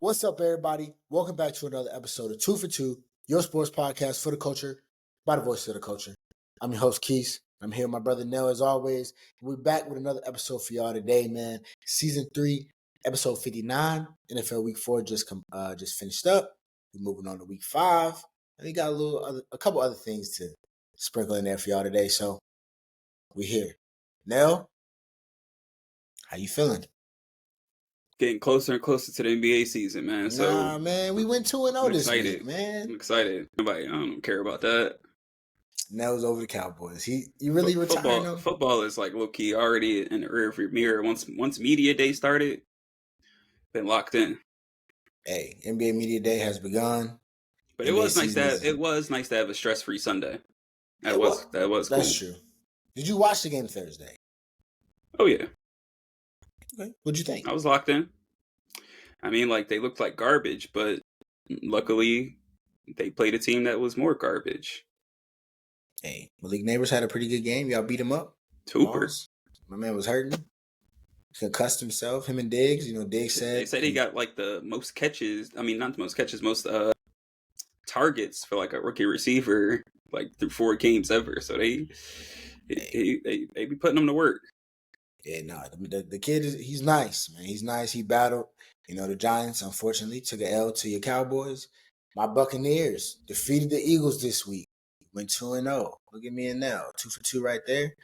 What's up, everybody? Welcome back to another episode of 2 for 2, your sports podcast for the culture, by the voice of the culture. I'm your host, Quis. I'm here with my brother, Nell, as always. We're back with another episode for y'all today, man. Season 3, episode 59. NFL Week 4 just finished up. We're moving on to Week 5. And we got a couple other things to sprinkle in there for y'all today. So, we're here. Nell, how you feeling? Getting closer and closer to the NBA season, man. So man, we went 2-0 this week, man. I'm excited. I don't care about that. Nell's over the Cowboys. You really retiring them? Football is like low key already in the rearview mirror. Once media day started, been locked in. Hey, NBA media day has begun. But it was nice to have a stress-free Sunday. That was cool. That's true. Did you watch the game Thursday? Oh yeah. Okay. What'd you think? I was locked in. I mean, like, they looked like garbage, but luckily they played a team that was more garbage. Hey, Malik Neighbors had a pretty good game. Y'all beat him up. Super. My man was hurting. He concussed himself. Him and Diggs. Diggs said... They said he got, like, the most catches. I mean, not the most catches, most targets for, like, a rookie receiver, like, through 4 games ever. So they be putting him to work. Yeah, no, the kid he's nice, man. He's nice. He battled. The Giants, unfortunately, took an L to your Cowboys. My Buccaneers defeated the Eagles this week. Went 2-0. Look at me and now. 2 for 2 right there.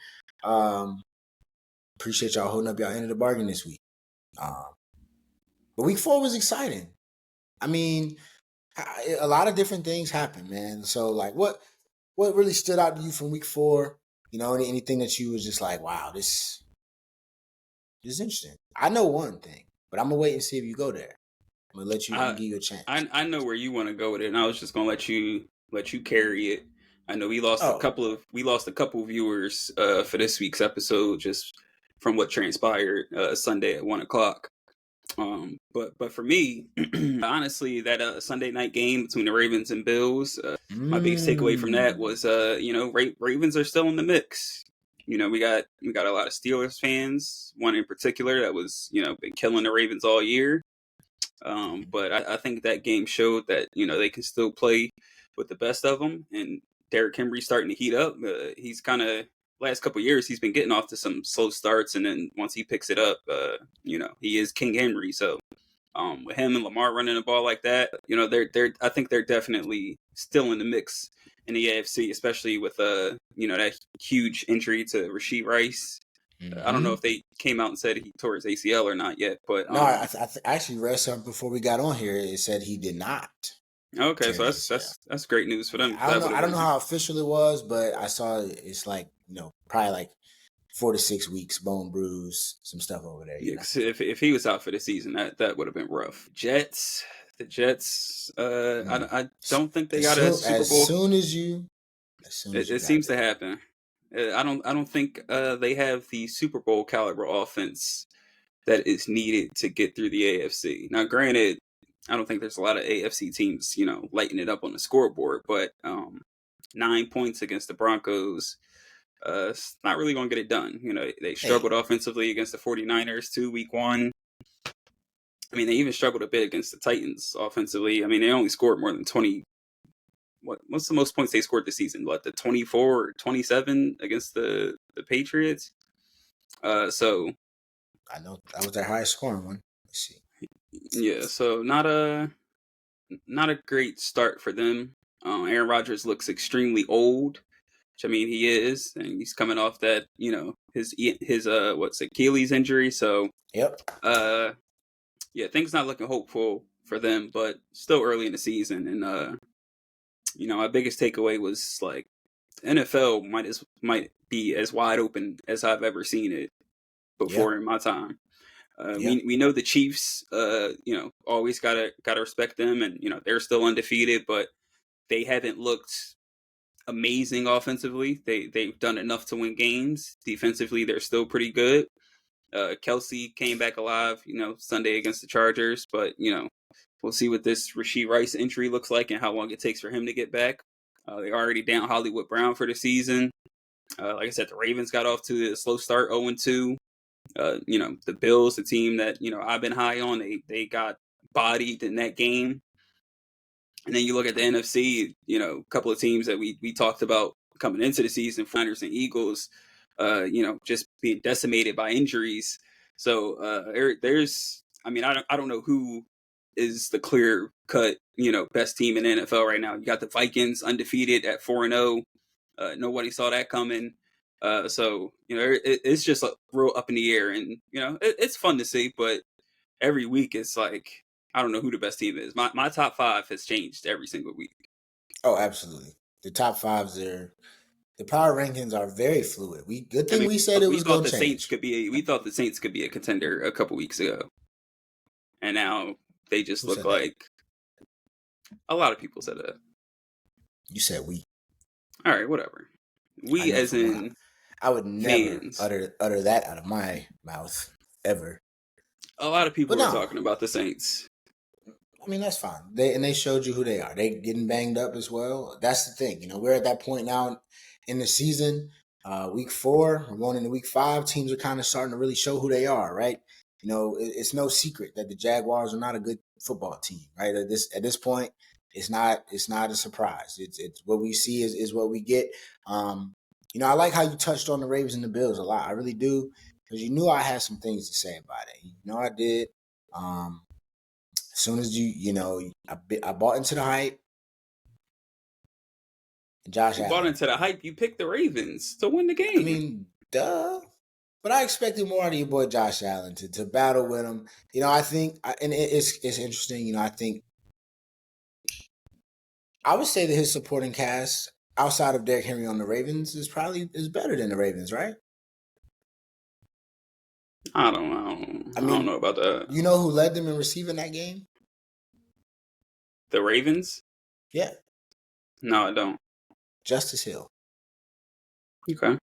Appreciate y'all holding up y'all end of the bargain this week. But week 4 was exciting. I mean, a lot of different things happened, man. So, like, what really stood out to you from week 4? Anything that you was just like, wow, this is interesting. I know one thing, but I'm gonna wait and see if you go there. I'm gonna let you give you a chance. I know where you want to go with it, and I was just gonna let you carry it. I know we lost a couple of viewers for this week's episode just from what transpired Sunday at 1:00. But for me, honestly, that Sunday night game between the Ravens and Bills, my biggest takeaway from that was Ravens are still in the mix. We got a lot of Steelers fans, one in particular that was, been killing the Ravens all year. But I think that game showed that, they can still play with the best of them. And Derrick Henry's starting to heat up. He's kind of, last couple of years, he's been getting off to some slow starts. And then once he picks it up, he is King Henry. So with him and Lamar running the ball like that, I think they're definitely still in the mix in the AFC, especially with that huge injury to Rashee Rice. Mm-hmm. I don't know if they came out and said he tore his ACL or not yet, but no, I actually read something before we got on here. It said he did not. Okay, so that's great news for them. I don't know how official it was, but I saw it's like probably like 4 to 6 weeks, bone bruise, some stuff over there. Yeah, if he was out for the season, that would have been rough. The Jets, I don't think they got a Super Bowl. As soon as it seems to happen. I don't think they have the Super Bowl caliber offense that is needed to get through the AFC. Now, granted, I don't think there's a lot of AFC teams, lighting it up on the scoreboard, but 9 points against the Broncos, it's not really going to get it done. They struggled offensively against the 49ers too, week 1. I mean, they even struggled a bit against the Titans offensively. I mean, they only scored more than 20. What's the most points they scored this season? What, the 24 or 27 against the Patriots? So I know that was their highest scoring one. Let's see. Yeah, so not a great start for them. Aaron Rodgers looks extremely old, which I mean he is, and he's coming off that his Achilles injury. So yep. Yeah, things not looking hopeful for them, but still early in the season. And my biggest takeaway was like NFL might be as wide open as I've ever seen it before in my time. We know the Chiefs, always gotta respect them, and they're still undefeated, but they haven't looked amazing offensively. They've done enough to win games. Defensively, they're still pretty good. Kelsey came back alive, Sunday against the Chargers, but we'll see what this Rashee Rice injury looks like and how long it takes for him to get back. They already down Hollywood Brown for the season. Like I said, the Ravens got off to a slow start, 0-2. The Bills, the team that I've been high on, they got bodied in that game. And then you look at the NFC, a couple of teams that we talked about coming into the season, Niners and Eagles, just being decimated by injuries. So there's, I don't know who is the clear cut, best team in the NFL right now. You got the Vikings undefeated at 4-0. Nobody saw that coming. So it's just real up in the air, and it's fun to see, but every week it's like, I don't know who the best team is. My top 5 has changed every single week. Oh, absolutely. The top 5s are. The power rankings are very fluid. We said it was going to change. We thought the Saints could be a contender a couple weeks ago, and now they just look like. A lot of people said that. You said we. All right, whatever. We as in. I would never utter that out of my mouth ever. A lot of people are talking about the Saints. I mean, that's fine. They showed you who they are. They getting banged up as well. That's the thing. We're at that point now in the season. Week 4, we're going into week 5. Teams are kind of starting to really show who they are, right? It's no secret that the Jaguars are not a good football team, right? At this point, it's not a surprise. It's what we see is what we get. I like how you touched on the Ravens and the Bills a lot. I really do, because you knew I had some things to say about it. I did. As soon as I bought into the hype. Josh Allen. Bought into the hype. You picked the Ravens to win the game. I mean, duh. But I expected more out of your boy Josh Allen to battle with him. I think, and it's interesting. I think I would say that his supporting cast outside of Derrick Henry on the Ravens is better than the Ravens, right? I don't know. I don't know about that. You know who led them in receiving that game? The Ravens? Yeah. No, I don't. Justice Hill. Okay.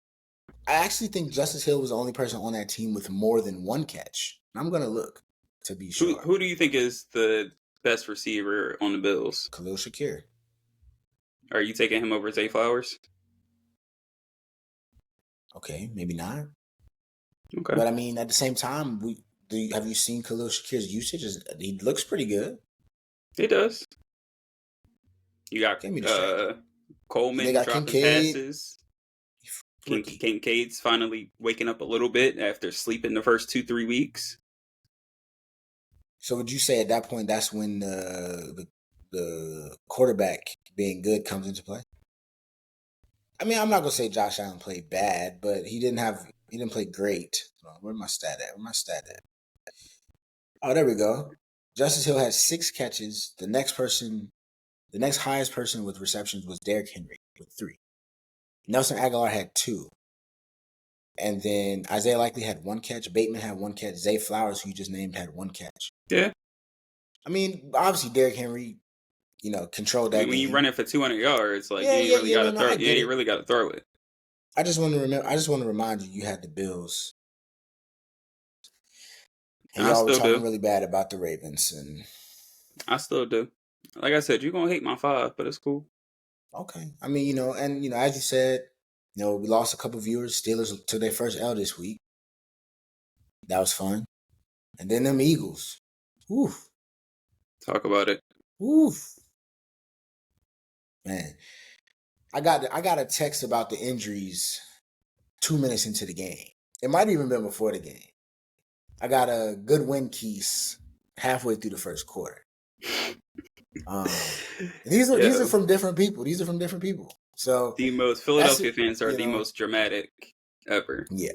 I actually think Justice Hill was the only person on that team with more than one catch. I'm going to look to be sure. Who do you think is the best receiver on the Bills? Khalil Shakir. Are you taking him over Zay Flowers? Okay, maybe not. Okay. But I mean, at the same time, have you seen Khalil Shakir's usage? He looks pretty good. He does. You got Coleman dropping passes. Kincaid's finally waking up a little bit after sleeping the first 2-3 weeks. So would you say at that point that's when the quarterback being good comes into play? I mean, I'm not gonna say Josh Allen played bad, but he didn't play great. Where's my stat at? Oh, there we go. Justice Hill had 6 catches. The next highest person with receptions was Derrick Henry with 3. Nelson Aguilar had 2. And then Isaiah Likely had 1 catch. Bateman had 1 catch. Zay Flowers, who you just named, had 1 catch. Yeah. I mean, obviously Derrick Henry, controlled that game. When you run it for 200 yards, you ain't really got to throw it. I just want to remind you had the Bills. And y'all were talking really bad about the Ravens, and I still do. Like I said, you're gonna hate my 5, but it's cool. Okay. I mean, as you said, we lost a couple viewers. Steelers took their first L this week. That was fun. And then them Eagles. Oof. Talk about it. Oof. Man. I got a text about the injuries 2 minutes into the game. It might even been before the game. I got a good win, Quis, halfway through the first quarter. These are from different people. So the most Philadelphia fans are the most dramatic ever. Yeah,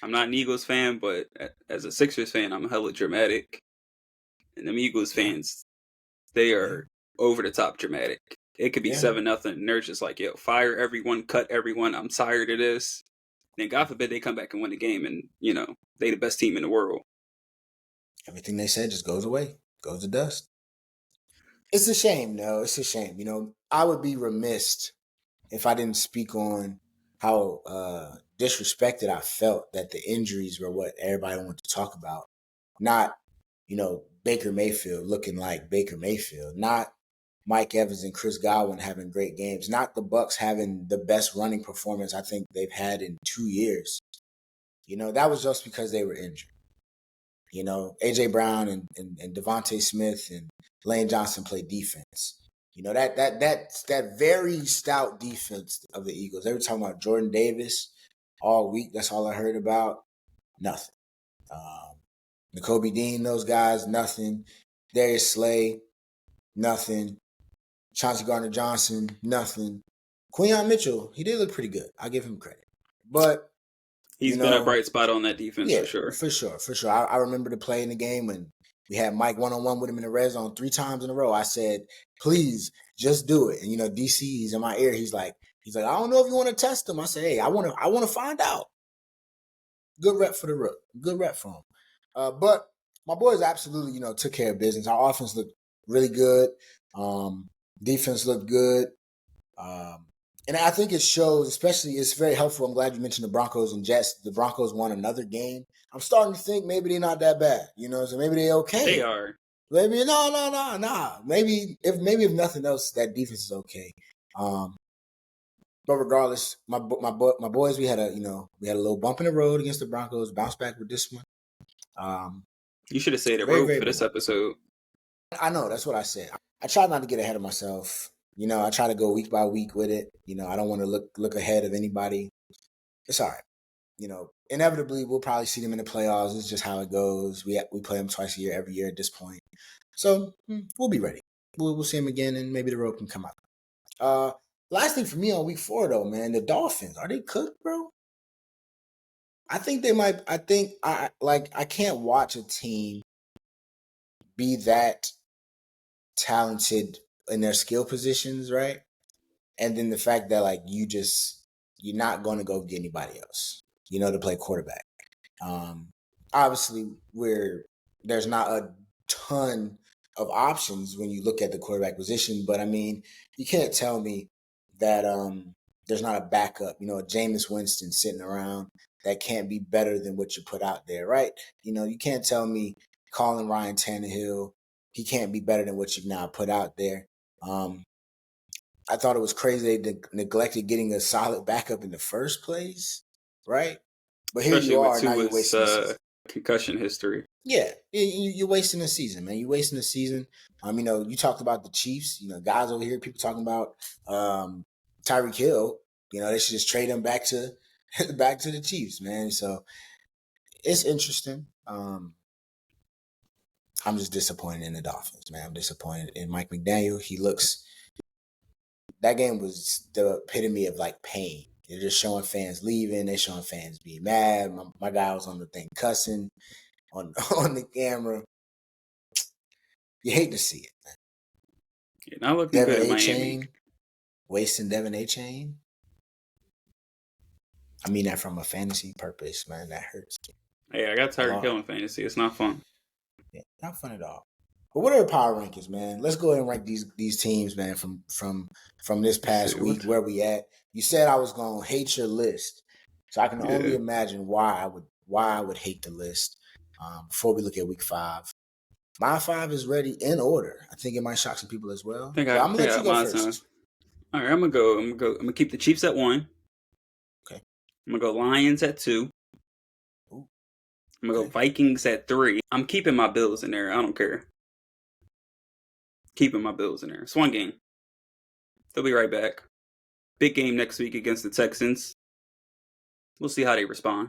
I'm not an Eagles fan, but as a Sixers fan, I'm hella dramatic. And them Eagles fans, they are over the top dramatic. It could be 7-0, and they're just like, fire everyone, cut everyone. I'm tired of this. Then God forbid they come back and win the game, and they the best team in the world. Everything they said just goes away, goes to dust. It's a shame, though. It's a shame. I would be remiss if I didn't speak on how disrespected I felt that the injuries were what everybody wanted to talk about. Not, Baker Mayfield looking like Baker Mayfield. Not Mike Evans and Chris Godwin having great games. Not the Bucs having the best running performance I think they've had in 2 years. That was just because they were injured. You know, A.J. Brown and Devontae Smith and Lane Johnson play defense. You know, that very stout defense of the Eagles. They were talking about Jordan Davis all week. That's all I heard about. Nothing. N'Kobe Dean, those guys, nothing. Darius Slay, nothing. Chauncey Gardner-Johnson, nothing. Quinyon Mitchell, he did look pretty good. I'll give him credit. But he's been a bright spot on that defense for sure. For sure. I remember the play in the game when we had Mike one-on-one with him in the red zone 3 times in a row. I said, please, just do it. And, you know, DC, he's in my ear. He's like, I don't know if you want to test him. I said, hey, I want to find out. Good rep for the rook. Good rep for him. But my boys absolutely, you know, took care of business. Our offense looked really good. Defense looked good. And I think it shows, especially, it's very helpful. I'm glad you mentioned the Broncos and Jets. The Broncos won another game. I'm starting to think maybe they're not that bad. You know, so maybe they're okay. They are. Maybe no. Maybe if nothing else, that defense is okay. But regardless, my boys, we had a little bump in the road against the Broncos. Bounce back with this one. You should have said it road for this episode. I know, that's what I said. I try not to get ahead of myself. You know, I try to go week by week with it. You know, I don't want to look ahead of anybody. It's all right. You know, inevitably we'll probably see them in the playoffs. It's just how it goes. We play them twice a year, every year at this point. So we'll be ready. We'll see them again, and maybe the road can come out. Last thing for me on week 4 though, man, the Dolphins, are they cooked, bro? I think they might. I can't watch a team be that talented in their skill positions, right? And then the fact that like you're not going to go get anybody else, you know, to play quarterback. Obviously, there's not a ton of options when you look at the quarterback position, but I mean, you can't tell me that there's not a backup, you know, a Jameis Winston sitting around that can't be better than what you put out there, right? You know, you can't tell me calling Ryan Tannehill, he can't be better than what you've now put out there. I thought it was crazy they neglected getting a solid backup in the first place, right? But here especially you are, with now you're wasting the season. Concussion history. Yeah, you're wasting the season, man. You're wasting the season. You know, you talked about the Chiefs. You know, guys over here, people talking about Tyreek Hill. You know, they should just trade him back to the Chiefs, man. So it's interesting. I'm just disappointed in the Dolphins, man. I'm disappointed in Mike McDaniel. That game was the epitome of like pain. They're just showing fans leaving. They're showing fans being mad. My guy was on the thing cussing on the camera. You hate to see it, man. You're not looking good in Miami. Wasting Devin A-Chain. I mean that from a fantasy purpose, man. That hurts. Hey, I got Tyreek Hill in fantasy. It's not fun. Yeah, not fun at all. But what are the power rankings, man? Let's go ahead and rank these teams, man, from this past week. Where we at? You said I was gonna hate your list, so I can only imagine why I would hate the list. Before we look at week 5, my 5 is ready in order. I think it might shock some people as well. I'm gonna let you go first. All right, I'm gonna keep the Chiefs at 1. Okay. I'm gonna go Lions at 2. I'm gonna go Vikings at 3. I'm keeping my Bills in there. I don't care. Keeping my Bills in there. It's one game. They'll be right back. Big game next week against the Texans. We'll see how they respond.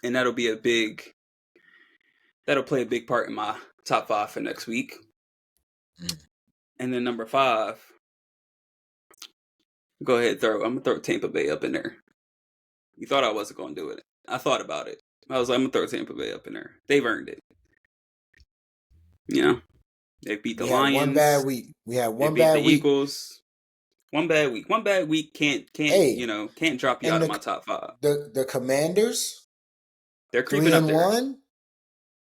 And that'll play a big part in my top 5 for next week. And then number 5, go ahead, I'm going to throw Tampa Bay up in there. You thought I wasn't going to do it. I thought about it. I was like, I'm going to throw Tampa Bay up in there. They've earned it. You know, they beat the Lions. One bad week. We had one bad week. They beat the Eagles. One bad week. One bad week can't drop you out of my top 5. The Commanders, they're creeping up there. 3-1.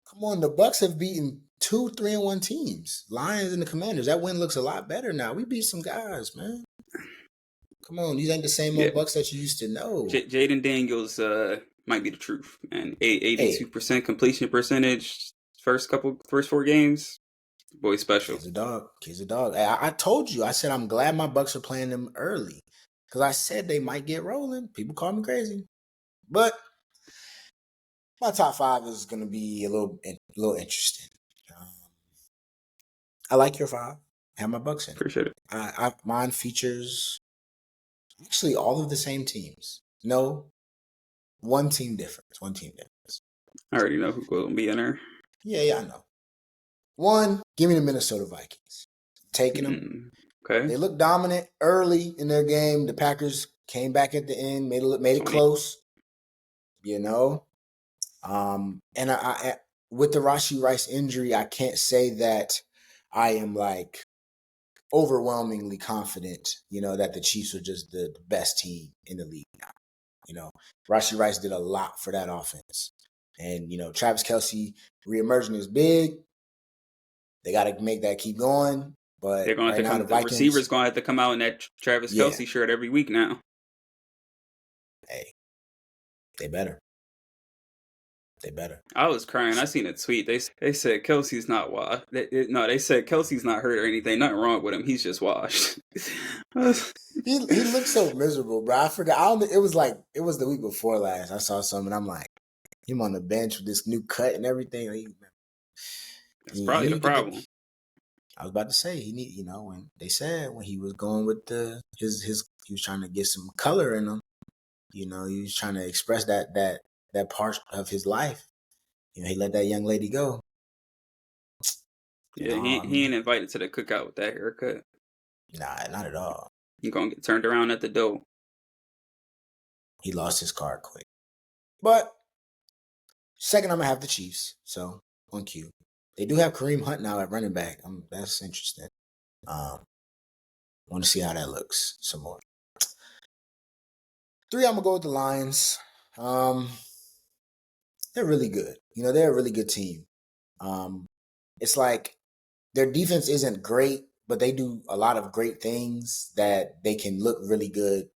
Come on, the Bucks have beaten 2 3-1 teams. Lions and the Commanders. That win looks a lot better now. We beat some guys, man. Come on, these ain't the same old Bucks that you used to know. Jaden Daniels might be the truth, man. 82% completion percentage. First 4 games. Boy, special. He's a dog. I told you. I said I'm glad my Bucks are playing them early because I said they might get rolling. People call me crazy, but my top 5 is going to be a little interesting. I like your 5. I have my Bucks in it. Appreciate it. Mine features actually all of the same teams. No, one team difference. I already know who's going to be in there. Yeah, I know. 1, give me the Minnesota Vikings. Taking them. Okay. They looked dominant early in their game. The Packers came back at the end, made it close. You know, and I with the Rashee Rice injury, I can't say that I am like overwhelmingly confident, that the Chiefs are just the best team in the league now. Rashee Rice did a lot for that offense. And, Travis Kelce reemerging is big. They got to make that keep going. But they're going to have to the receivers going to have to come out in that Travis Kelce shirt every week now. Hey, they better. I was crying. I seen a tweet. They said Kelce's not washed. They said Kelce's not hurt or anything. Nothing wrong with him. He's just washed. he looked so miserable, bro. I forgot. It was the week before last. I saw something. I'm like, him on the bench with this new cut and everything. That's probably the problem. I was about to say when they said when he was going with he was trying to get some color in him. He was trying to express that part of his life. He let that young lady go. Yeah, he ain't invited to the cookout with that haircut. Nah, not at all. He gonna get turned around at the door. He lost his card quick. But second, I'm gonna have the Chiefs. So on cue, they do have Kareem Hunt now at running back. That's interesting. Want to see how that looks some more. 3, I'm gonna go with the Lions. They're really good. They're a really good team. It's like their defense isn't great, but they do a lot of great things that they can look really good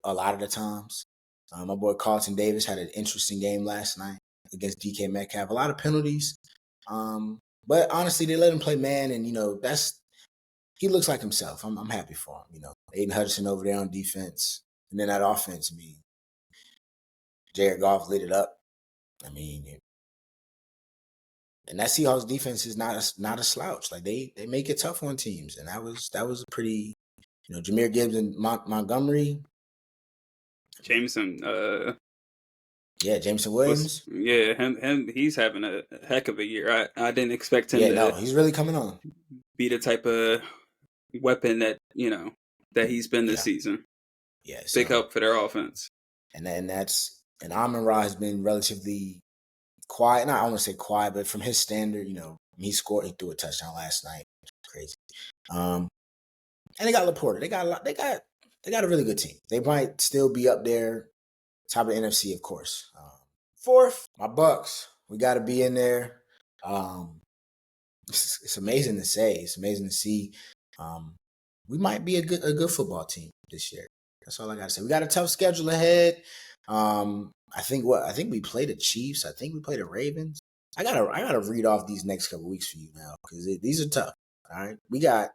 a lot of the times. My boy Carlton Davis had an interesting game last night against DK Metcalf. A lot of penalties. But honestly, they let him play man, and he looks like himself. I'm happy for him. Aiden Hutchinson over there on defense, and then that offense. Jared Goff lit it up. And that Seahawks defense is not a slouch. Like they make it tough on teams, and that was a pretty, Jahmyr Gibbs and Montgomery, Jameson. Jameson Williams. Him. He's having a heck of a year. I didn't expect him. He's really coming on. Be the type of weapon that that he's been this season. Yeah, big help for their offense. And Amon-Ra has been relatively quiet. Not I want to say quiet, but from his standard, he threw a touchdown last night. Crazy. And they got Laporta. They got a really good team. They might still be up there, top of the NFC, of course. 4th, my Bucks. We got to be in there. It's amazing to say. It's amazing to see. We might be a good football team this year. That's all I got to say. We got a tough schedule ahead. I think we play the Chiefs. I think we play the Ravens. I gotta read off these next couple weeks for you now because these are tough. All right, we got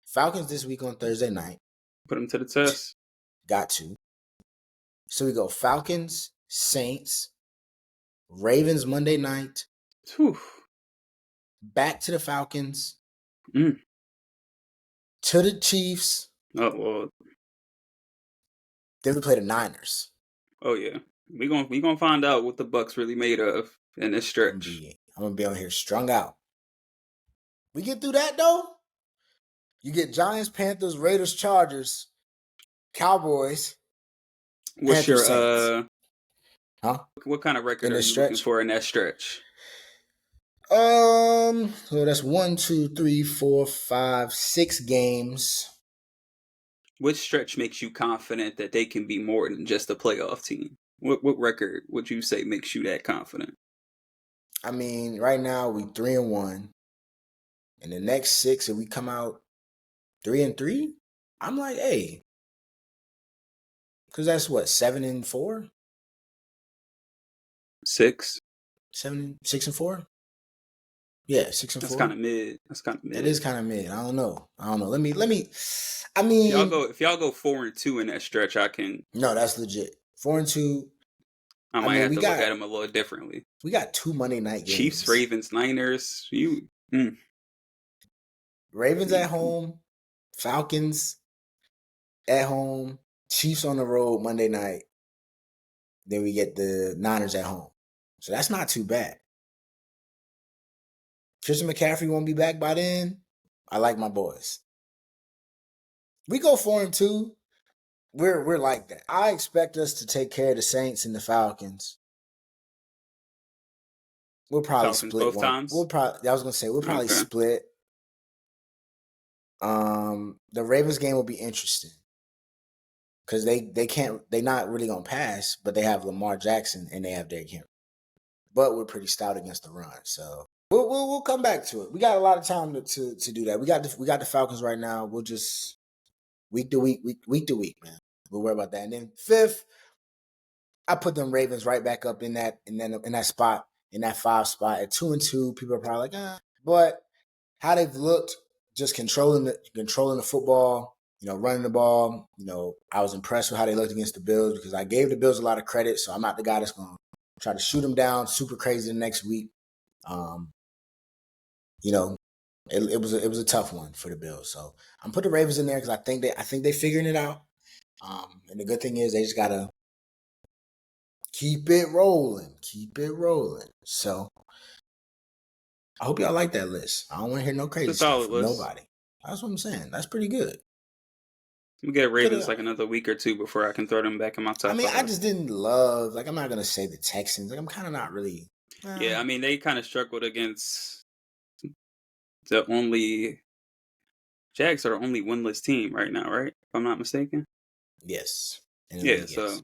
Falcons this week on Thursday night. Put them to the test. Got to. So we go Falcons, Saints, Ravens Monday night. Whew. Back to the Falcons. To the Chiefs. Oh well. Then we play the Niners. Oh yeah, we gonna find out what the Bucks really made of in this stretch. I'm gonna be on here strung out. We get through that though. You get Giants, Panthers, Raiders, Chargers, Cowboys. What's Panthers, your Huh? What kind of record are you looking for in that stretch? So that's 1, 2, 3, 4, 5, 6 games. Which stretch makes you confident that they can be more than just a playoff team? What record would you say makes you that confident? Right now we 3-1. In the next 6, if we come out 3-3, I'm like, hey, because that's what 7-4, 6, 6-4. Yeah, 6-4. That's kind of mid. That is kind of mid. I don't know. Let me. If y'all go 4-2 in that stretch, I can. No, that's legit. 4-2. I might have to look at them a little differently. We got 2 Monday night games. Chiefs, Ravens, Niners. Ravens at home, Falcons at home, Chiefs on the road Monday night. Then we get the Niners at home. So that's not too bad. Christian McCaffrey won't be back by then. I like my boys. We go 4-2. We're like that. I expect us to take care of the Saints and the Falcons. We'll probably Falcons split both one. times? We'll probably split. The Ravens game will be interesting because they're not really gonna pass, but they have Lamar Jackson and they have Derrick Henry. But we're pretty stout against the run, so we'll come back to it. We got a lot of time to do that. We got the Falcons right now. We'll just week to week, man. We'll worry about that. And then 5th, I put them Ravens right back up in that spot, in that 5 spot at 2-2. People are probably like, but how they've looked, just controlling the football, running the ball. I was impressed with how they looked against the Bills because I gave the Bills a lot of credit, so I'm not the guy that's going to try to shoot them down super crazy the next week. It was a tough one for the Bills, so I'm putting the Ravens in there because I think they're figuring it out. And the good thing is they just gotta keep it rolling. So I hope y'all like that list. I don't want to hear no crazy stuff from nobody. That's what I'm saying. That's pretty good. We get Ravens like another week or two before I can throw them back in my top 5. I just didn't love, I'm not going to say the Texans. I'm kind of not really. Yeah, they kind of struggled against Jags are the only winless team right now, right? If I'm not mistaken. Yes. Yeah, so,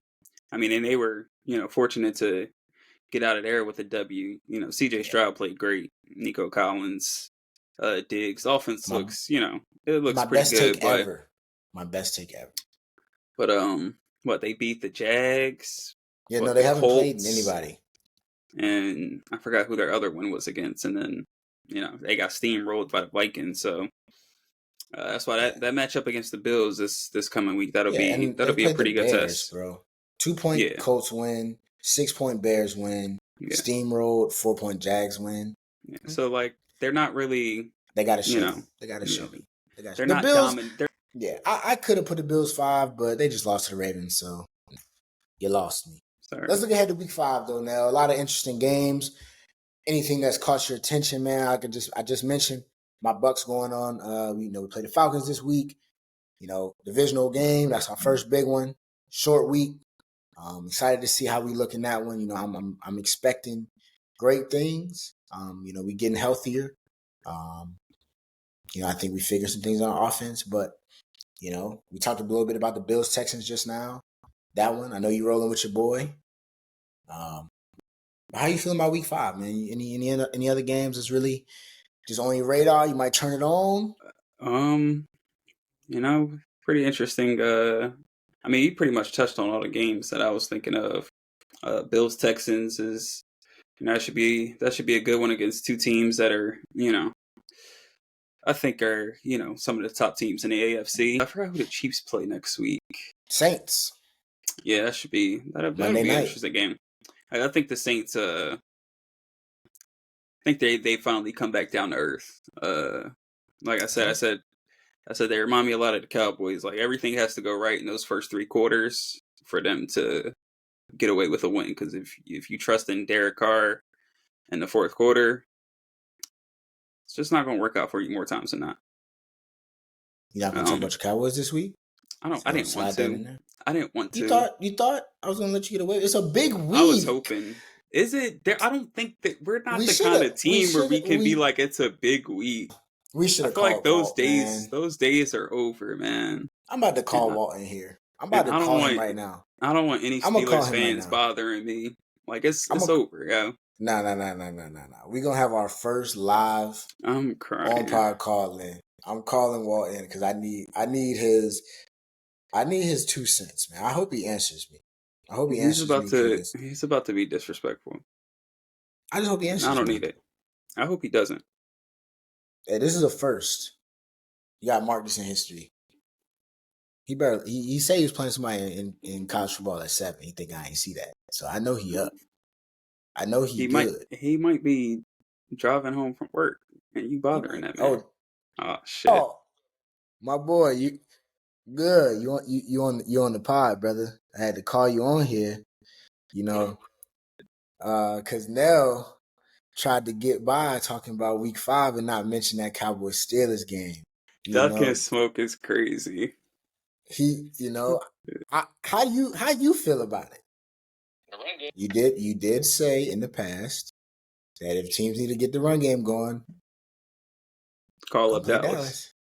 and they were, fortunate to get out of there with a W. CJ Stroud played great. Nico Collins, Diggs. Offense looks, it looks pretty good. My best take ever. But they beat the Jags. Yeah, no, they haven't played anybody. And I forgot who their other one was against. And then, they got steamrolled by the Vikings. So that's why that matchup against the Bills this coming week, that'll be a pretty good test, bro. 2-point Colts win, 6-point Bears win, steamrolled, 4-point Jags win. Yeah. So they're not really. They got to show. They got to show me. They're not dominant. Yeah, I could have put the Bills 5, but they just lost to the Ravens, so you lost me. Sorry. Let's look ahead to week 5 though. Now a lot of interesting games. Anything that's caught your attention, man? I just mentioned my Bucks going on. We play the Falcons this week. Divisional game. That's our first big one. Short week. Excited to see how we look in that one. I'm expecting great things. We getting healthier. I think we figured some things on our offense, but we talked a little bit about the Bills Texans just now. That one, I know you rolling with your boy. How you feeling about week 5, man? Any other games that's really just on your radar? You might turn it on. Pretty interesting. You pretty much touched on all the games that I was thinking of. Bills Texans is, that should be a good one against two teams that are, I think are, some of the top teams in the AFC. I forgot who the Chiefs play next week. Saints. Yeah, that'll be an interesting game. I think the Saints. I think they finally come back down to earth. Like I said they remind me a lot of the Cowboys. Like everything has to go right in those first 3 quarters for them to get away with a win. Because if you trust in Derek Carr in the 4th quarter, it's just not going to work out for you more times than not. You not going to talk about your Cowboys this week? I didn't want to. I didn't want to. You thought I was going to let you get away? It's a big week. I was hoping. Is it there? I don't think that we're not the kind of team where we can be like, it's a big week. We should have. I feel like those days are over, man. I'm about to call Walton here. I'm about to call him right now. I don't want any Steelers fans bothering me. Like it's over, yo. No. We're gonna have our first live I'm crying. on pod call in. I'm calling Walton because I need his 2 cents, man. I hope he answers me. He's about to be disrespectful. I just hope he answers me. I don't need it. I hope he doesn't. Hey, this is a first. You got to mark this in history. He said he was playing somebody in college football at 7. He think I ain't see that. So I know he up. I know he good. He might be driving home from work and you bothering that man. Oh shit. Oh, my boy, you good. You on the pod, brother. I had to call you on here, cause Nell tried to get by talking about week 5 and not mention that Cowboys Steelers game. Duck and smoke is crazy. How you feel about it? You did say in the past that if teams need to get the run game going, call up Dallas.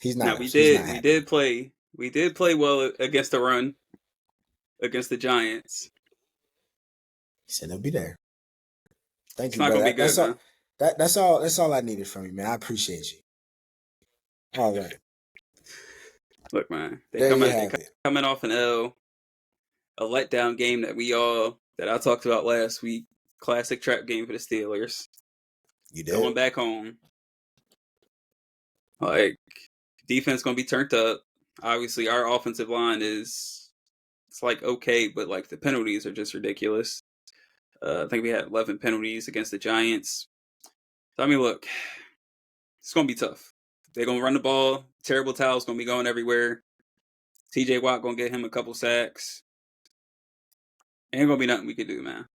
He's not. Now we did play well against the run against the Giants. He said he'll be there. Thank it's you, not brother. Gonna be good, man. That's all I needed from you, man. I appreciate you. All right. Look, man, they coming off an L, a letdown game that I talked about last week. Classic trap game for the Steelers. You did. Going back home. Like, defense gonna be turned up. Obviously, our offensive line it's like okay, but like the penalties are just ridiculous. I think we had 11 penalties against the Giants. So, I mean, look, it's gonna be tough. They're gonna run the ball. Terrible Towels gonna be going everywhere. TJ Watt gonna get him a couple sacks. Ain't gonna be nothing we could do, man.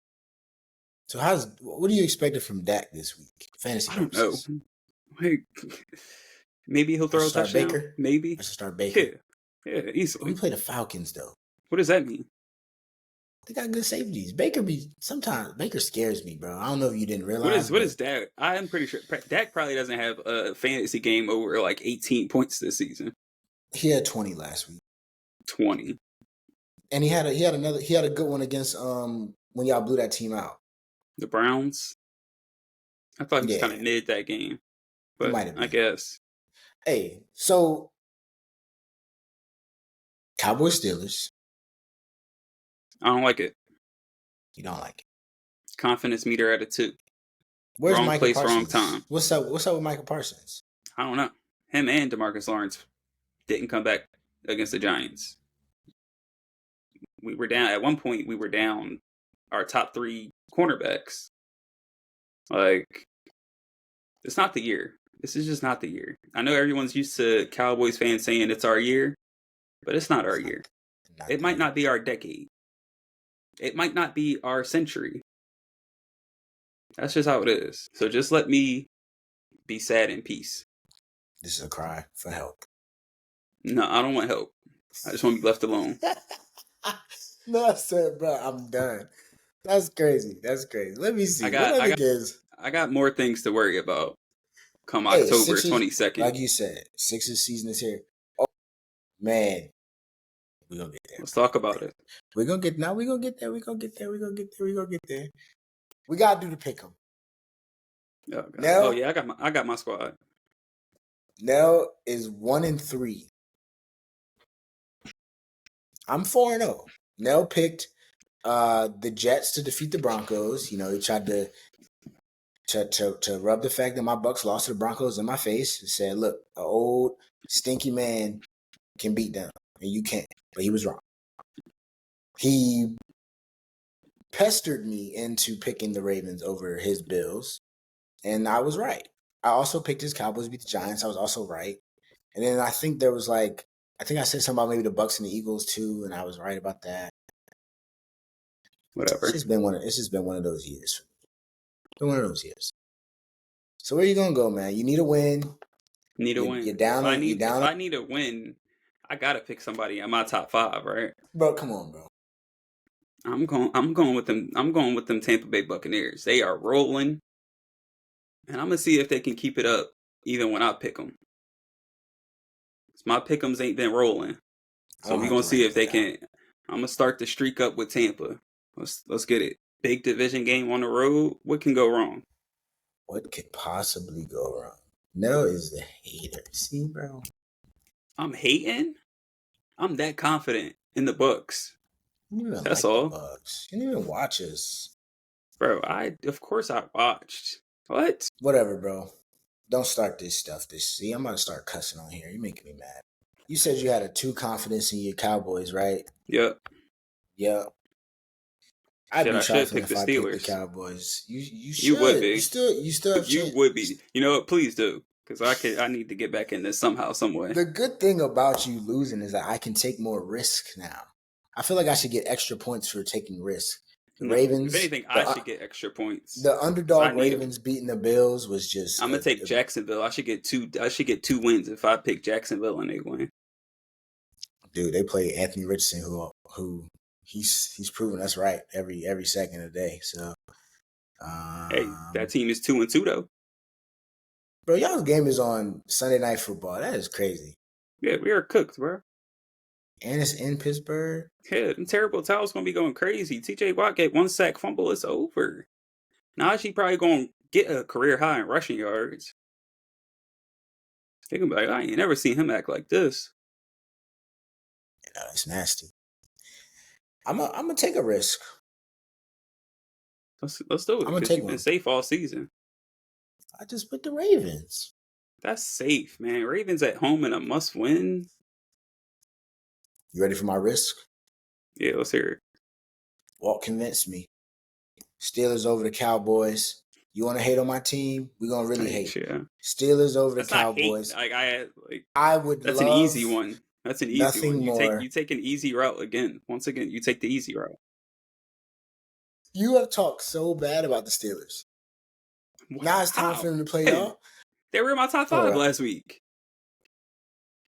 So what do you expect from Dak this week? Fantasy purposes. I don't know. Like, maybe he'll throw a touchdown. Baker? Maybe. I should start Baker. Yeah, easily. We play the Falcons though. What does that mean? They got good safeties. Baker scares me, bro. I don't know if you didn't realize. What is Dak? I'm pretty sure Dak probably doesn't have a fantasy game over like 18 points this season. He had 20 last week. 20. And he had a good one against when y'all blew that team out. The Browns. I thought he was kind of mid that game, but I guess. Hey, so Cowboys Steelers. I don't like it. You don't like it. Confidence meter at a 2. Where's wrong Michael place, Parsons? wrong time. What's up with Michael Parsons? I don't know. Him and DeMarcus Lawrence didn't come back against the Giants. We were down at one point. We were down our top 3 cornerbacks. Like, it's not the year. This is just not the year. I know everyone's used to Cowboys fans saying it's our year, but it's not our year. It might not be our decade. It might not be our century. That's just how it is. So just let me be sad in peace. This is a cry for help. No, I don't want help. I just want to be left alone. No, I said, bro, I'm done. That's crazy. Let me see. I got more things to worry about come October 22nd. Like you said, Sixers season is here. Oh, man. We're going to get there. Let's talk about it. We're going to get there. We got to do the pick 'em. Oh, yeah, I got my squad. Nell is 1-3. I'm 4-0. Nell picked the Jets to defeat the Broncos. He tried to rub the fact that my Bucks lost to the Broncos in my face and said, look, an old stinky man can beat them and you can't. But he was wrong. He pestered me into picking the Ravens over his Bills, and I was right. I also picked his Cowboys beat the Giants. I was also right. And then I think I said something about maybe the Bucks and the Eagles too, and I was right about that. Whatever. It's just been one of those years. So where you gonna go, man? You need a win. Win. You're down. If I need a win, I gotta pick somebody in my top 5, right? Bro, come on, bro. I'm going with them. I'm going with them Tampa Bay Buccaneers. They are rolling, and I'm gonna see if they can keep it up even when I pick them. My pick'ems ain't been rolling, so we're gonna see if they can. I'm gonna start the streak up with Tampa. Let's get it. Big division game on the road. What can go wrong? What could possibly go wrong? No is the hater. See, bro. I'm hating. I'm that confident in the Bucks. That's all. Bucks. You didn't even watch us, bro. Of course I watched. What? Whatever, bro. Don't start this stuff. See, I'm about to start cussing on here. You're making me mad. You said you had a 2 confidence in your Cowboys, right? Yep. Yeah. I'd Shit, be I should trifling pick if the I picked the Steelers. Cowboys. You You would should. be. You still have You chance. would be. You know what? Please do, because I need to get back in this somehow, some way. The good thing about you losing is that I can take more risk now. I feel like I should get extra points for taking risk. The No, if Ravens, anything, I should get extra points the because I underdog need them. Ravens beating the Bills was just I'm gonna take Jacksonville. I should get 2. I should get 2 wins if I pick Jacksonville and they win. dude. They play Anthony Richardson, who he's proven us right every second of the day. So, Hey, that team is 2-2 though. bro, y'all's game is on Sunday Night Football. That is crazy. Yeah, we are cooked, bro. And it's in Pittsburgh. Yeah, them terrible towels gonna be going crazy. TJ Watt get 1 sack fumble. It's over. Najee probably gonna get a career high in rushing yards. Think about it. I ain't never seen him act like this. Yeah, it's nasty. I'm gonna take a risk. Let's do it. I'm gonna Because take you've been one. safe all season. I just put the Ravens. That's safe, man. Ravens at home in a must win. You ready for my risk? Yeah, let's hear it. Walt convinced me. Steelers over the Cowboys. You want to hate on my team? We're gonna really hate. Yeah. Steelers over That's the not Cowboys. hate. I would That's love an easy one. That's an easy nothing one. more. You take an easy route again. Once again, you take the easy route. You have talked so bad about the Steelers. Now it's time for them to play y'all. They were in my top 5 last week.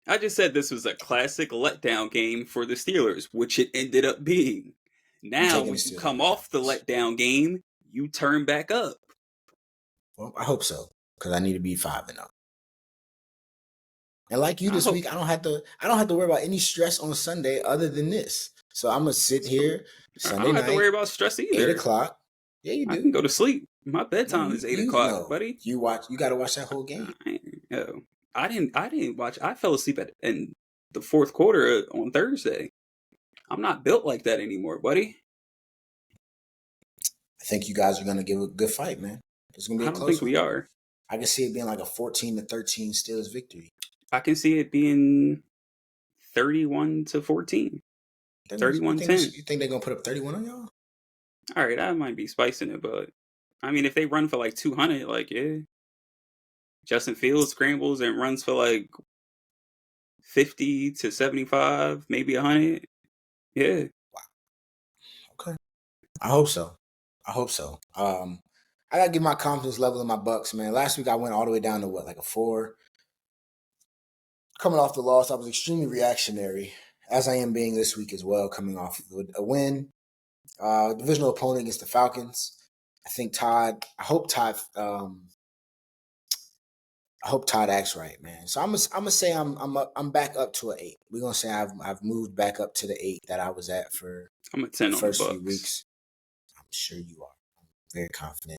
I just said this was a classic letdown game for the Steelers, which it ended up being. Now, when you come off the letdown game, you turn back up. Well, I hope so, because I need to be 5-0. And like you this week, I don't have to worry about any stress on Sunday other than this. So I'm gonna sit here Sunday night. I don't have to worry about stress either. 8:00. Yeah, you do. I can go to sleep. My bedtime is 8:00, buddy. You got to watch that whole game. I didn't watch. I fell asleep in the fourth quarter on Thursday. I'm not built like that anymore, buddy. I think you guys are gonna give a good fight, man. It's gonna be. I don't think we are. I can see it being like a 14-13 Steelers victory. I can see it being 31-14. 31-10. You think they're gonna put up 31 on y'all? All right, I might be spicing it, but I mean, if they run for like 200, like yeah. Justin Fields scrambles and runs for like 50 to 75, maybe 100. Yeah. Wow. Okay. I hope so. I gotta get my confidence level in my Bucks, man. Last week I went all the way down to like a 4. Coming off the loss, I was extremely reactionary, as I am being this week as well, coming off a win. Divisional opponent against the Falcons. I hope Todd acts right, man. So I'm gonna say I'm back up to an 8. We're gonna say I've moved back up to the 8 that I was at for I'm a 10 the first on the few weeks. I'm sure you are. I'm very confident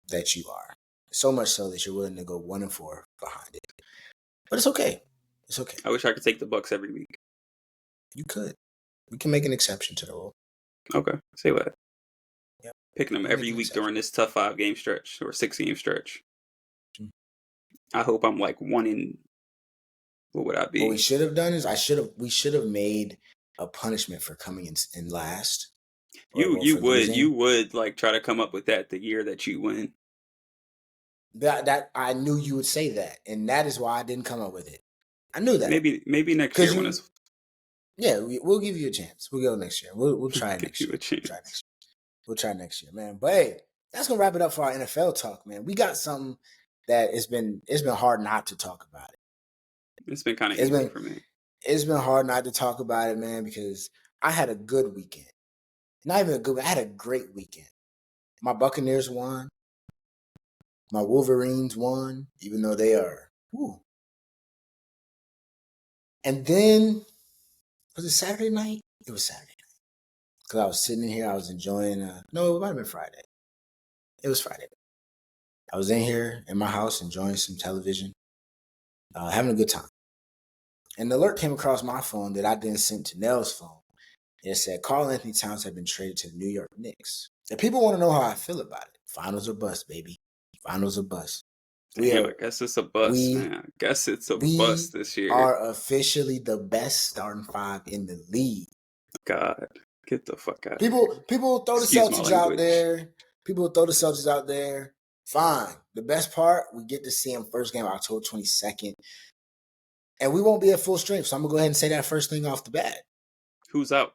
that you are. So much so that you're willing to go 1-4 behind it. But it's okay. It's okay. I wish I could take the Bucks every week. You could. We can make an exception to the rule. Okay. Say what? Yep. Picking them every week during this tough 5-game stretch or 6-game stretch. I hope I'm like 1 in. What would I be? What we should have done is we should have made a punishment for coming in last. You would like try to come up with that the year that you win. That I knew you would say that, and that is why I didn't come up with it. I knew that. Maybe next year when it's. Yeah, we'll give you a chance. We'll go next year. We'll try next year. We'll try next year, man. But hey, that's gonna wrap it up for our NFL talk, man. We got something that it's been hard not to talk about it. It's been kind of easy for me. It's been hard not to talk about it, man, because I had a good weekend. Not even a good. I had a great weekend. My Buccaneers won. My Wolverines won, even though they are. Woo. And then, was it Saturday night? It was Saturday night. Because I was sitting in here, I was enjoying. No, it might have been Friday. It was Friday. I was in here in my house enjoying some television, having a good time. An alert came across my phone that I then sent to Nell's phone. It said Karl Anthony Towns had been traded to the New York Knicks. And people want to know how I feel about it. Finals or bust, baby. Finals or bust. Damn, I guess it's a bust, man. I guess it's a bust this year. We are officially the best starting five in the league. God, get the fuck out. People throw the Celtics out there. People throw the Celtics out there. Fine. The best part, we get to see them first game October 22nd. And we won't be at full strength. So I'm going to go ahead and say that first thing off the bat. Who's out?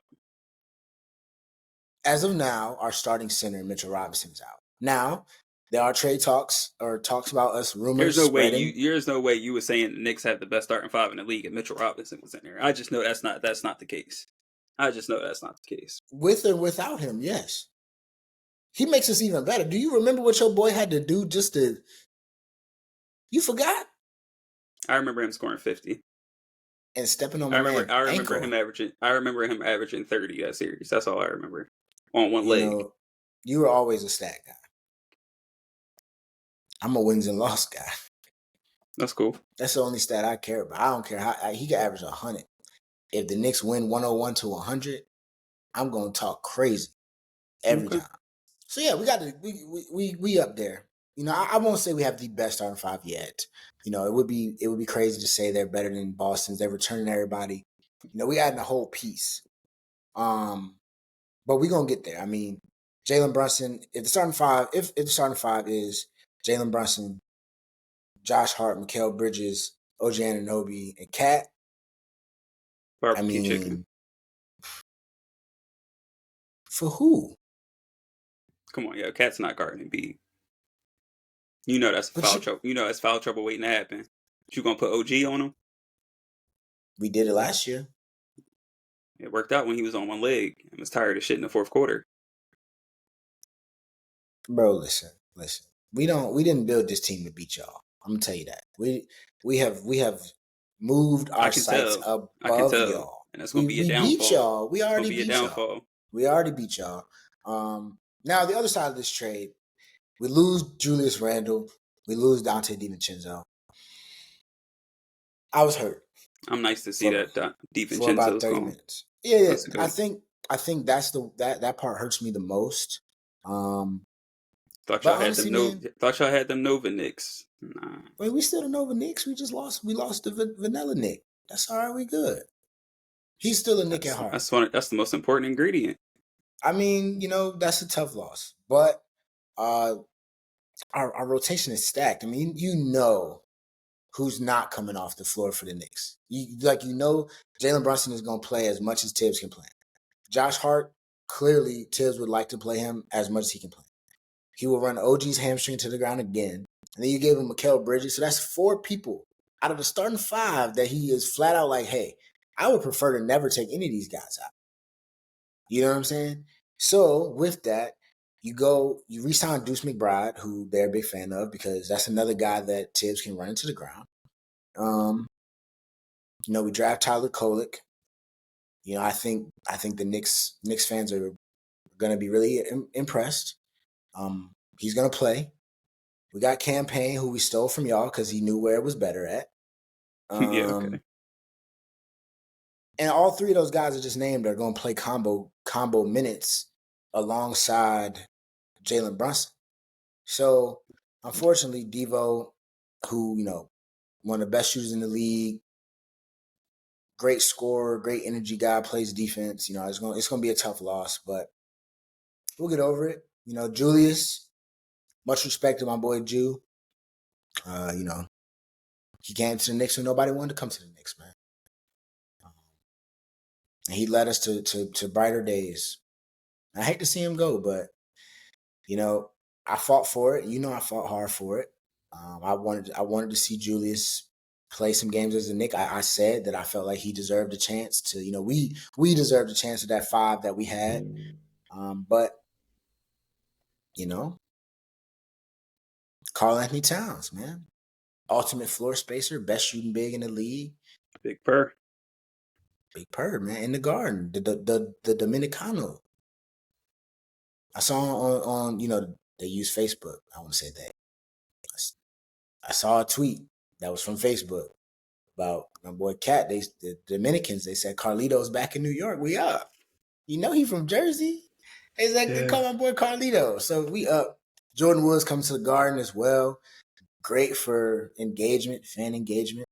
As of now, our starting center, Mitchell Robinson, is out. Now, there are trade talks or talks about us, rumors spreading. There's no way you were saying the Knicks have the best starting five in the league and Mitchell Robinson was in there. I just know that's not the case. I just know that's not the case. With or without him, yes. He makes us even better. Do you remember what your boy had to do just to... You forgot? I remember him scoring 50. And stepping on my man's ankle. I remember him averaging 30 that series. That's all I remember. On one leg. You were always a stat guy. I'm a wins and loss guy. That's cool. That's the only stat I care about. I don't care how he can average 100. If the Knicks win 101 to 100, I'm gonna talk crazy every time. So yeah, we up there. I won't say we have the best starting five yet. It would be crazy to say they're better than Boston's. They're returning everybody. We adding a whole piece. But we're gonna get there. I mean, Jalen Brunson, if the starting five is Jalen Brunson, Josh Hart, Mikal Bridges, OG Anunoby, and Cat. Barbecue chicken. For who? Come on, yo, Cat's not guarding Embiid. That's foul trouble. That's foul trouble waiting to happen. You gonna put OG on him? We did it last year. It worked out when he was on one leg and was tired of shit in the fourth quarter. Bro, listen. We didn't build this team to beat y'all. I'm gonna tell you that. We have moved our sights above y'all. And that's gonna be a downfall. We beat y'all. We already beat y'all. We already beat y'all. Now the other side of this trade, we lose Julius Randle. We lose Dante DiVincenzo. I was hurt. I'm nice to see that DiVincenzo for about 30 minutes. Yeah. I think that's that part hurts me the most. Thought y'all had them Nova Knicks. Nah. Wait, we still the Nova Knicks. We just lost. We lost the Vanilla Nick. That's all right. We good. He's still a Nick at heart. That's the most important ingredient. I mean, that's a tough loss, but our rotation is stacked. I mean, who's not coming off the floor for the Knicks. Jalen Brunson is going to play as much as Tibbs can play. Josh Hart, clearly Tibbs would like to play him as much as he can play. He will run OG's hamstring to the ground again. And then you gave him Mikal Bridges. So that's 4 people out of the starting 5 that he is flat out like, hey, I would prefer to never take any of these guys out. You know what I'm saying? So with that, you re-sign Deuce McBride, who they're a big fan of because that's another guy that Tibbs can run into the ground. We draft Tyler Kolek. I think the Knicks fans are going to be really impressed. He's going to play. We got Campaign, who we stole from y'all because he knew where it was better at. Okay. And all 3 of those guys I just named are going to play combo minutes alongside Jalen Brunson. So, unfortunately, Devo, who, one of the best shooters in the league, great scorer, great energy guy, plays defense. It's going to be a tough loss, but we'll get over it. Julius, much respect to my boy Jew. He came to the Knicks when nobody wanted to come to the Knicks, man. And he led us to brighter days. I hate to see him go, but I fought for it. I fought hard for it. I wanted to see Julius play some games as a Knick. I said that I felt like he deserved a chance to. We deserved a chance at that 5 that we had. But Karl Anthony Towns, man, ultimate floor spacer, best shooting big in the league. Big Purr, man, in the Garden, the Dominicano. I saw on they use Facebook. I want to say that. I saw a tweet that was from Facebook about my boy Cat. The Dominicans, they said Carlito's back in New York. We up. He from Jersey. They said, call my boy Carlito. So we up. Jordan Woods comes to the Garden as well. great for engagement, fan engagement.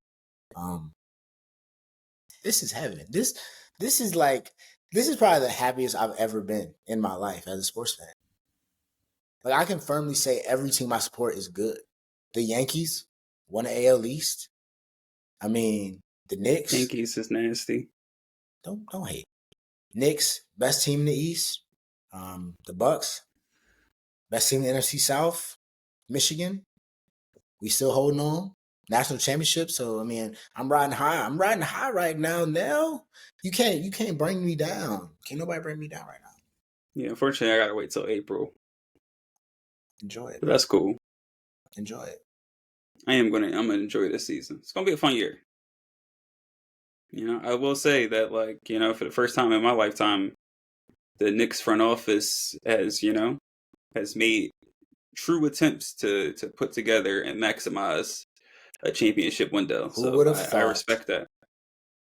This is heaven. This is probably the happiest I've ever been in my life as a sports fan. Like, I can firmly say every team I support is good. The Yankees won the AL East. I mean, the Knicks. Yankees is nasty. Don't hate. Knicks, best team in the East. The Bucks, best team in the NFC South. Michigan, we still holding on. National championship. So I mean, I'm riding high. I'm riding high right now. Now you can't bring me down. Can't nobody bring me down right now. Yeah, unfortunately, I gotta wait till April. Enjoy it. But that's cool. Enjoy it. I'm gonna enjoy this season. It's gonna be a fun year. You know, I will say that, like, you know, for the first time in my lifetime, the Knicks front office has made true attempts to put together and maximize a championship window. Who would have thought? I respect that.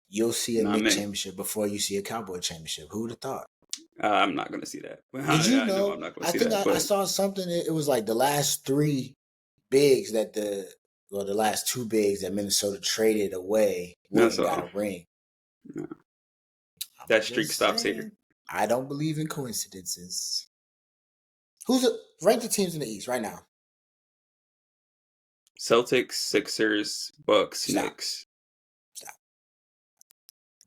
You'll see a Knicks championship before you see a Cowboy championship. Who would have thought? I'm not going to see that. Did you know? I'm not going to see that. I saw something. It was like the last three bigs the last two bigs that Minnesota traded away got a ring. No. That streak stops here. I don't believe in coincidences. Rank the teams in the East right now? Celtics, Sixers, Bucks, Knicks. Stop.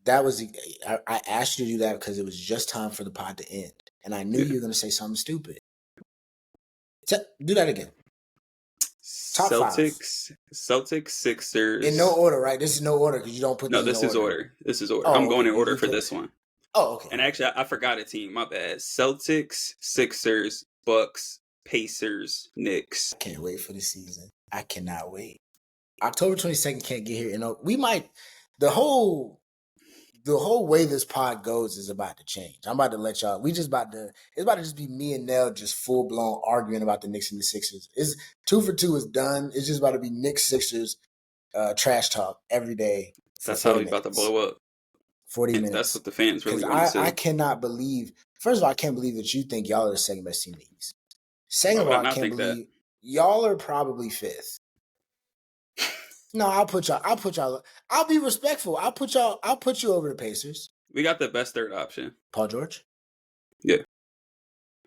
That was I asked you to do that because it was just time for the pod to end, and I knew you were going to say something stupid. Do that again. Top Celtics, Sixers. In no order, right? This is no order because you don't put. No, this is order. This is order. I'm going in order for this one. Oh, okay. And actually, I forgot a team. My bad. Celtics, Sixers, Bucks, Pacers, Knicks. I can't wait for the season. I cannot wait. October 22nd can't get here. You know, we might. The whole way this pod goes is about to change. I'm about to let y'all. It's about to just be me and Nell just full blown arguing about the Knicks and the Sixers. It's 2 for 2 is done. It's just about to be Knicks Sixers trash talk every day. That's how we about to blow up. 40 minutes. That's what the fans really want to see. I cannot believe. First of all, I can't believe that you think y'all are the second best team in the East. Second of all, I can't believe y'all are probably fifth. No, I'll put y'all. I'll be respectful. I'll put you over the Pacers. We got the best third option. Paul George? Yeah.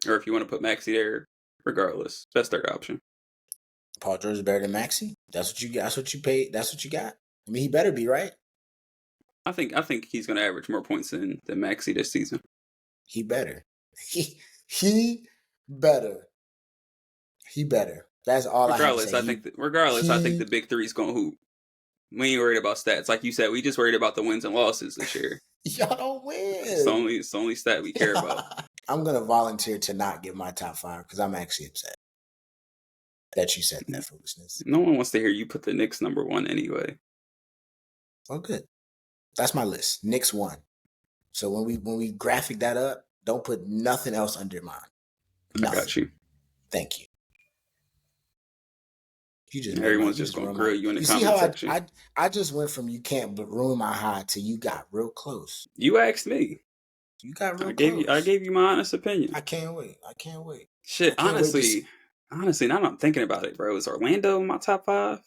Or if you want to put Maxey there, regardless. Best third option. Paul George is better than Maxey? That's what you got. That's what you paid. That's what you got. I mean, he better be, right? I think he's going to average more points than Maxey this season. He better. He better. He better. That's all I have to say. I think the big three is going to hoop. We ain't worried about stats. Like you said, we just worried about the wins and losses this year. Y'all don't win. It's the only stat we care about. I'm going to volunteer to not give my top 5 because I'm actually upset that you said that foolishness. No one wants to hear you put the Knicks number 1 anyway. Well, good. That's my list. Knicks 1. So when we graphic that up, don't put nothing else under mine. Nothing. I got you. Thank you. Everyone's just going to grill you in the comment section. I just went from you can't ruin my high to you got real close. You asked me. You got real close. I gave you my honest opinion. I can't wait. Shit, honestly, now that I'm thinking about it, bro, is Orlando in my top 5?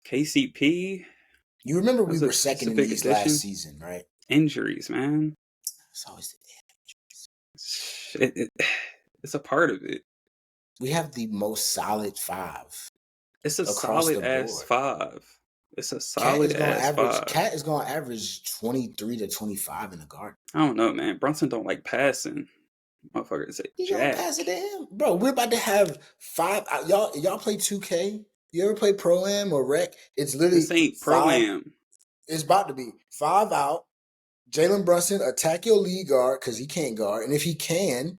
KCP? You remember we were second in the East last season, right? Injuries, man. It's always the damn injuries. It's a part of it. We have the most solid 5. It's a solid ass 5. It's a solid ass 5. Cat is going to average 23 to 25 in the Garden. I don't know, man. Brunson don't like passing. Motherfucker say you don't pass it to him, bro. We're about to have 5. Y'all play 2K? You ever play Pro-Am or Rec? It's literally this ain't Pro-Am. It's about to be 5 out. Jalen Brunson attack your lead guard because he can't guard, and if he can,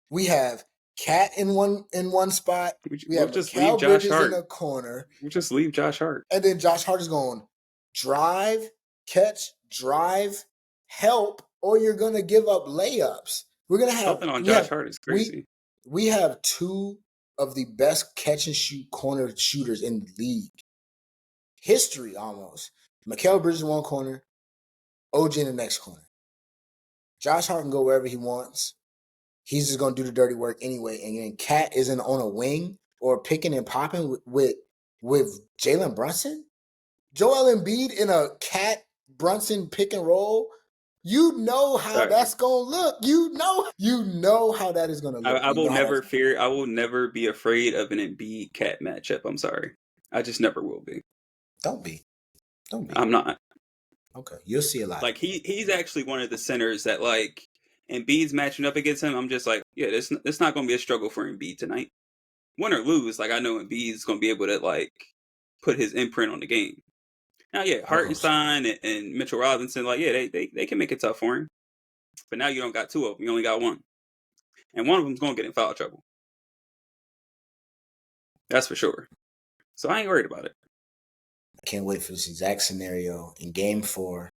we have Cat in one spot. We have just leave Josh Hart in the corner. We'll just leave Josh Hart, and then Josh Hart is going drive, catch, drive, help, or you're gonna give up layups. We're gonna have something on Josh Hart is crazy. We have 2 of the best catch and shoot corner shooters in the league. History almost. Mikal Bridges in one corner, OG in the next corner. Josh Hart can go wherever he wants. He's just going to do the dirty work anyway. And then Cat isn't on a wing. or picking and popping with Jalen Brunson? Joel Embiid in a Cat Brunson pick and roll? You know how that's gonna look. You know how that is gonna look. I will never fear. I will never be afraid of an Embiid Cat matchup. I'm sorry, I just never will be. Don't be. I'm not. Okay, you'll see a lot. Like he's actually one of the centers that like Embiid's matching up against him. I'm just like, yeah, it's not gonna be a struggle for Embiid tonight, win or lose. Like I know Embiid's gonna be able to like put his imprint on the game. Now, yeah, Hartenstein and Mitchell Robinson, like, yeah, they can make it tough for him. But now you don't got two of them. You only got one. And one of them's going to get in foul trouble. That's for sure. So I ain't worried about it. I can't wait for this exact scenario in Game 4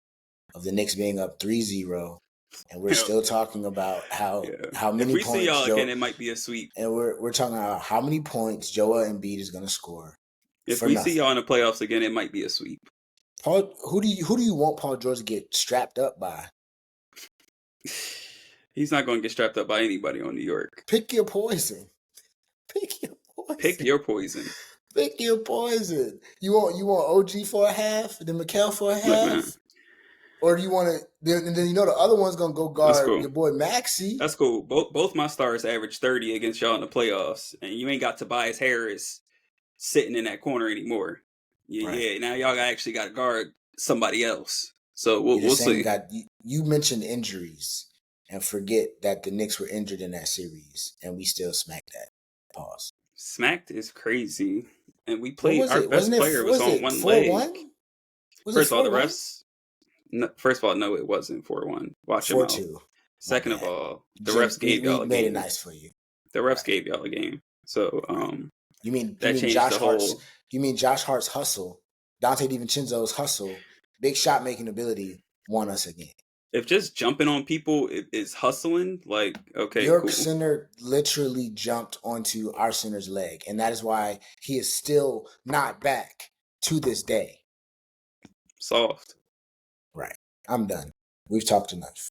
of the Knicks being up 3-0. And we're still talking about how many points. If we see y'all again, it might be a sweep. And we're talking about how many points Joel Embiid is going to score. If we see y'all in the playoffs again, it might be a sweep. Paul, who do you want Paul George to get strapped up by? He's not going to get strapped up by anybody on New York. Pick your poison. Pick your poison. You want OG for a half, then Mikal for a half? Or do you want to? Then the other one's gonna go guard your boy Maxey. That's cool. Both my stars averaged 30 against y'all in the playoffs, and you ain't got Tobias Harris sitting in that corner anymore. Yeah. Now y'all actually got to guard somebody else. So we'll see. You mentioned injuries, and forget that the Knicks were injured in that series, and we still smacked that. Pause. Smacked is crazy, and we played. Our best player was on one leg. First of all, the refs. No, first of all, no, it wasn't 4-1. Watch 4-2. Second of all, the refs gave y'all a game. Made it nice for you. The refs gave y'all a game. So you mean Josh Hart's hustle, Dante DiVincenzo's hustle, big shot making ability won us again. If just jumping on people is hustling, like, okay, Your center literally jumped onto our center's leg, and that is why he is still not back to this day. Soft. Right. I'm done. We've talked enough.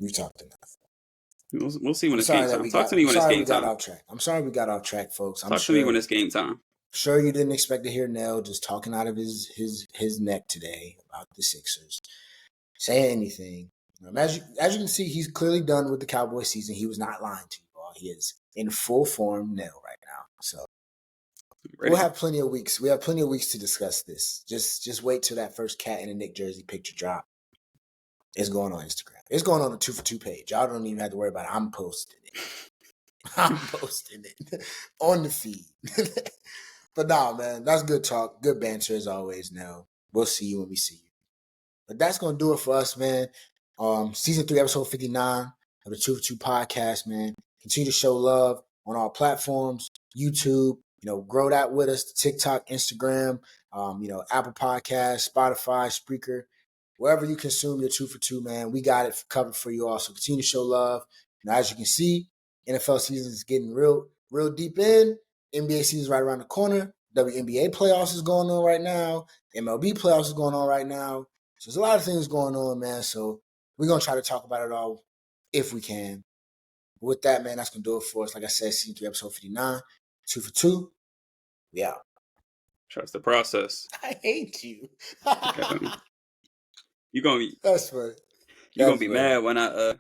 We'll see when it's game time. Talk to me when it's game time. I'm sorry we got off track, folks. Talk to me when it's game time. Sure, you didn't expect to hear Nell just talking out of his neck today about the Sixers, saying anything. As you can see, he's clearly done with the Cowboys season. He was not lying to you all. He is in full form Nell right now. So we'll have plenty of weeks. We have plenty of weeks to discuss this. Just wait till that first Cat in a Nick jersey picture drop. It's going on Instagram. It's going on the 2for2 page. Y'all don't even have to worry about it. I'm posting it on the feed. But nah, man, that's good talk. Good banter as always. Now we'll see you when we see you. But that's gonna do it for us, man. Season 3, episode 59 of the 2for2 podcast, man. Continue to show love on our platforms, YouTube. Grow that with us. TikTok, Instagram. Apple Podcasts, Spotify, Spreaker. Wherever you consume your 2for2, man, we got it covered for you all. So continue to show love. As you can see, NFL season is getting real deep in. NBA season is right around the corner. WNBA playoffs is going on right now. MLB playoffs is going on right now. So there's a lot of things going on, man. So we're going to try to talk about it all if we can. But with that, man, that's going to do it for us. Like I said, season 3, episode 59, 2for2. We out. Trust the process. I hate you. You're gonna be That's funny. You're gonna be mad when I